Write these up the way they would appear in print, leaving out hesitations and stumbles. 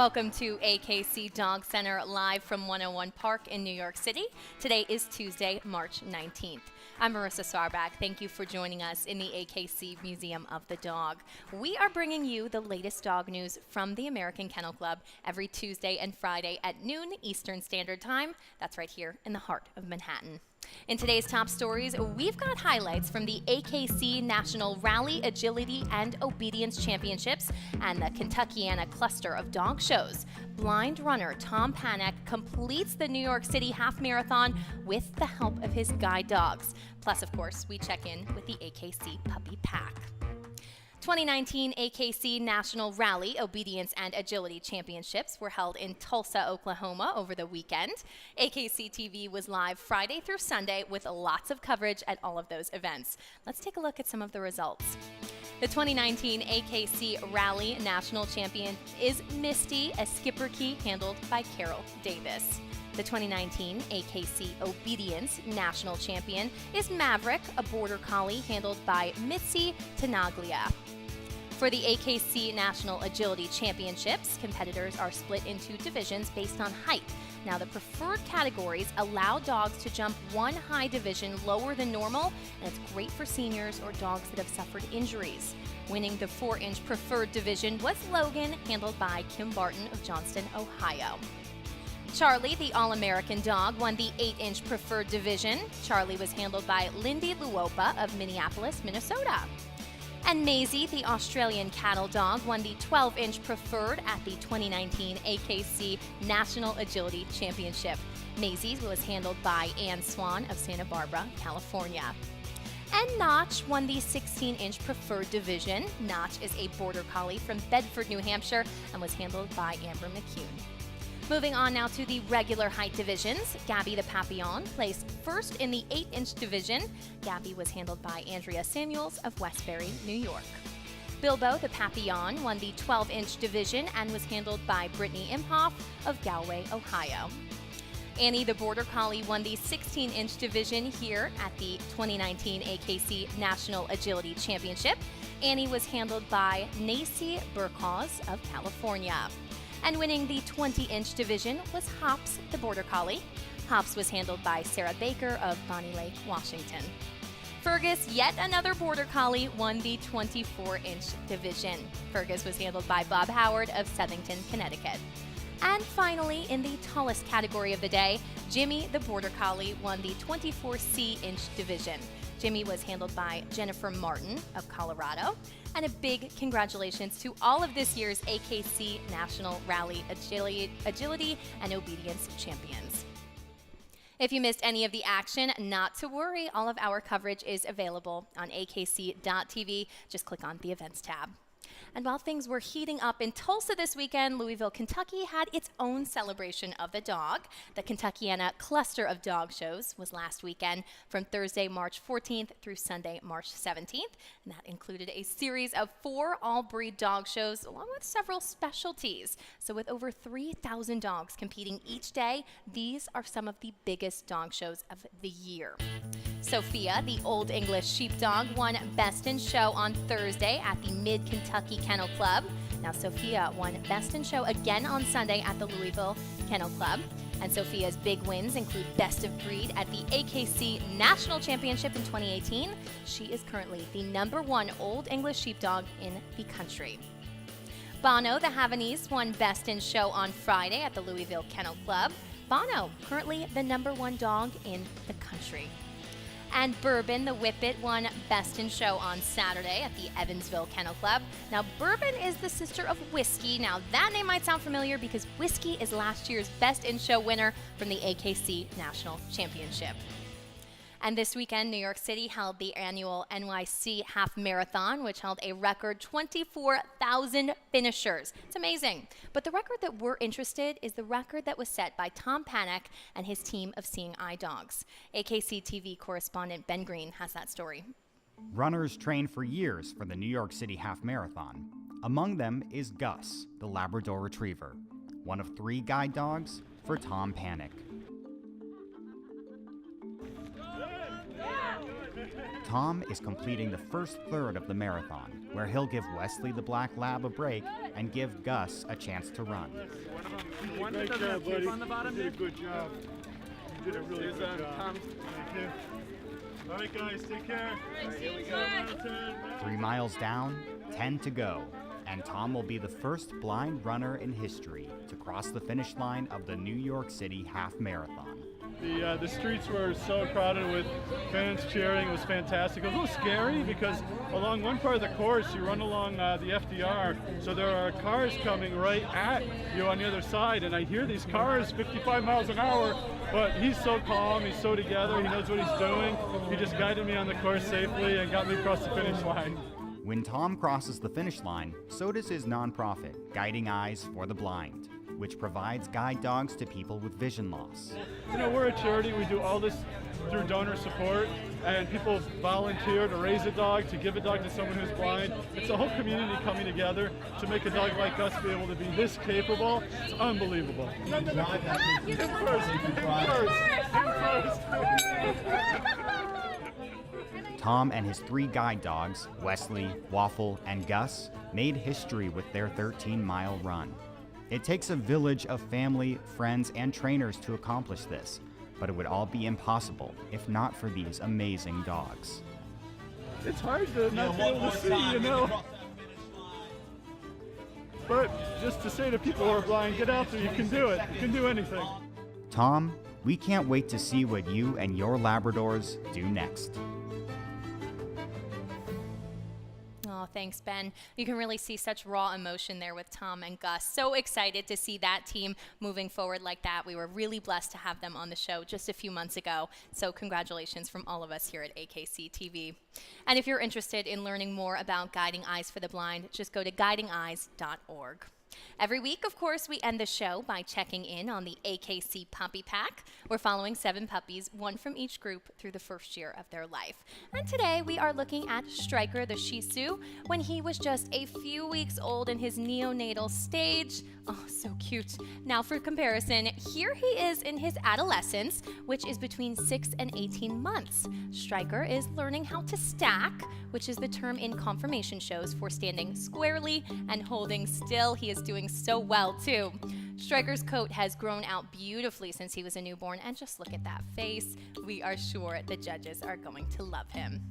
Welcome to AKC DogCenter live from 101 Park in New York City. Today is Tuesday, March 19th. I'm Marissa Swarbach. Thank you for joining us in the AKC Museum of the Dog. We are bringing you the latest dog news from the American Kennel Club every Tuesday and Friday at noon Eastern Standard Time. That's right here in the heart of Manhattan. In today's top stories, we've got highlights from the AKC National Rally, Agility, and Obedience Championships and the Kentuckiana cluster of dog shows. Blind runner Tom Panek completes the New York City Half Marathon with the help of his guide dogs. Plus, of course, we check in with the AKC Puppy Pack. 2019 AKC National Rally, Obedience, and Agility Championships were held in Tulsa, Oklahoma over the weekend. AKC TV was live Friday through Sunday with lots of coverage at all of those events. Let's take a look at some of the results. The 2019 AKC Rally National Champion is Misty, a skipper key handled by Carol Davis. The 2019 AKC Obedience National Champion is Maverick, a border collie handled by Mitzi Tenaglia. For the AKC National Agility Championships, competitors are split into divisions based on height. Now, the preferred categories allow dogs to jump one high division lower than normal, and it's great for seniors or dogs that have suffered injuries. Winning the 4-inch preferred division was Logan, handled by Kim Barton of Johnston, Ohio. Charlie, the All-American dog, won the 8-inch preferred division. Charlie was handled by Lindy Luopa of Minneapolis, Minnesota. And Maisie, the Australian cattle dog, won the 12-inch preferred at the 2019 AKC National Agility Championship. Maisie was handled by Ann Swan of Santa Barbara, California. And Notch won the 16-inch preferred division. Notch is a border collie from Bedford, New Hampshire, and was handled by Amber McCune. Moving on now to the regular height divisions. Gabby the Papillon placed first in the 8-inch division. Gabby was handled by Andrea Samuels of Westbury, New York. Bilbo the Papillon won the 12-inch division and was handled by Brittany Imhoff of Galway, Ohio. Annie the Border Collie won the 16-inch division here at the 2019 AKC National Agility Championship. Annie was handled by Nacy Burkhaus of California. And winning the 20-inch division was Hops, the Border Collie. Hops was handled by Sarah Baker of Bonnie Lake, Washington. Fergus, yet another Border Collie, won the 24-inch division. Fergus was handled by Bob Howard of Southington, Connecticut. And finally, in the tallest category of the day, Jimmy, the Border Collie, won the 24C-inch division. Jimmy was handled by Jennifer Martin of Colorado. And a big congratulations to all of this year's AKC National Rally Agility and Obedience Champions. If you missed any of the action, not to worry. All of our coverage is available on akc.tv. Just click on the Events tab. And while things were heating up in Tulsa this weekend, Louisville, Kentucky had its own celebration of the dog. The Kentuckiana cluster of dog shows was last weekend from Thursday, March 14th through Sunday, March 17th. And that included a series of 4 all-breed dog shows along with several specialties. So with over 3,000 dogs competing each day, these are some of the biggest dog shows of the year. Sophia, the Old English Sheepdog, won Best in Show on Thursday at the Mid-Kentucky Kennel Club. Now, Sophia won Best in Show again on Sunday at the Louisville Kennel Club. And Sophia's big wins include Best of Breed at the AKC National Championship in 2018. She is currently the #1 Old English Sheepdog in the country. Bono, the Havanese, won Best in Show on Friday at the Louisville Kennel Club. Bono, currently the #1 dog in the country. And Bourbon, the Whippet, won Best in Show on Saturday at the Evansville Kennel Club. Now, Bourbon is the sister of Whiskey. Now, that name might sound familiar because Whiskey is last year's Best in Show winner from the AKC National Championship. And this weekend, New York City held the annual NYC Half Marathon, which held a record 24,000 finishers. It's amazing. But the record that we're interested in is the record that was set by Tom Panek and his team of Seeing Eye Dogs. AKC TV correspondent Ben Green has that story. Runners train for years for the New York City Half Marathon. Among them is Gus, the Labrador Retriever, one of 3 guide dogs for Tom Panek. Tom is completing the first third of the marathon, where he'll give Wesley the black lab a break and give Gus a chance to run. Great job, buddy. You did a good job. You did a really good job. Thank you. All right, guys, take care. Here we go. 3 miles down, 10 to go, and Tom will be the first blind runner in history to cross the finish line of the New York City Half Marathon. The streets were so crowded with fans cheering. It was fantastic. It was a little scary because along one part of the course, you run along the FDR, so there are cars coming right at you on the other side, and I hear these cars 55 miles an hour, but he's so calm, he's so together, he knows what he's doing. He just guided me on the course safely and got me across the finish line. When Tom crosses the finish line, so does his nonprofit, Guiding Eyes for the Blind, which provides guide dogs to people with vision loss. You know, we're a charity. We do all this through donor support, and people volunteer to raise a dog, to give a dog to someone who's blind. It's a whole community coming together to make a dog like us be able to be this capable. It's unbelievable. Tom and his 3 guide dogs, Wesley, Waffle, and Gus, made history with their 13-mile run. It takes a village of family, friends, and trainers to accomplish this, but it would all be impossible if not for these amazing dogs. It's hard to not be able to see, you know. But just to say to people who are blind, get out there, you can do it. You can do anything. Tom, we can't wait to see what you and your Labradors do next. Oh, thanks, Ben. You can really see such raw emotion there with Tom and Gus. So excited to see that team moving forward like that. We were really blessed to have them on the show just a few months ago. So congratulations from all of us here at AKC TV. And if you're interested in learning more about Guiding Eyes for the Blind, just go to guidingeyes.org. Every week, of course, we end the show by checking in on the AKC Puppy Pack. We're following 7 puppies, 1 from each group, through the first year of their life. And today, we are looking at Striker the Shih Tzu when he was just a few weeks old in his neonatal stage. Oh, so cute. Now, for comparison, here he is in his adolescence, which is between 6 and 18 months. Striker is learning how to stack, which is the term in conformation shows for standing squarely and holding still. He is doing so well, too. Striker's coat has grown out beautifully since he was a newborn, and just look at that face. We are sure the judges are going to love him.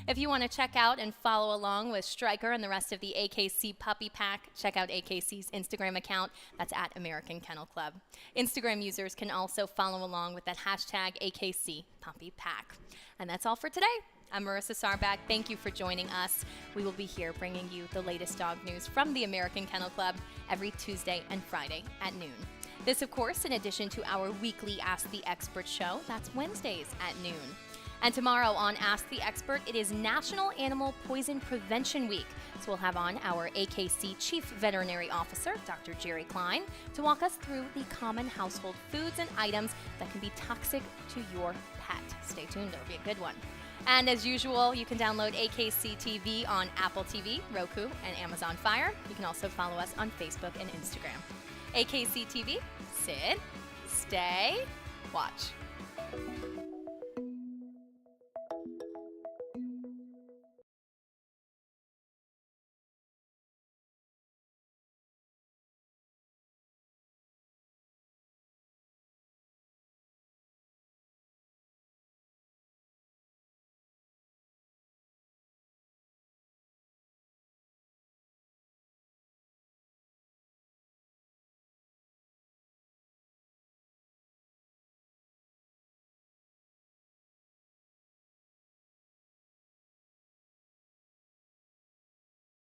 If you want to check out and follow along with Striker and the rest of the AKC Puppy Pack, check out AKC's Instagram account. That's at American Kennel Club. Instagram users can also follow along with that hashtag AKC Puppy Pack. And that's all for today. I'm Marissa Sarback. Thank you for joining us. We will be here bringing you the latest dog news from the American Kennel Club every Tuesday and Friday at noon. This, of course, in addition to our weekly Ask the Expert show. That's Wednesdays at noon. And tomorrow on Ask the Expert, it is National Animal Poison Prevention Week. So we'll have on our AKC Chief Veterinary Officer, Dr. Jerry Klein, to walk us through the common household foods and items that can be toxic to your pet. Stay tuned, it'll be a good one. And as usual, you can download AKC TV on Apple TV, Roku, and Amazon Fire. You can also follow us on Facebook and Instagram. AKC TV, sit, stay, watch.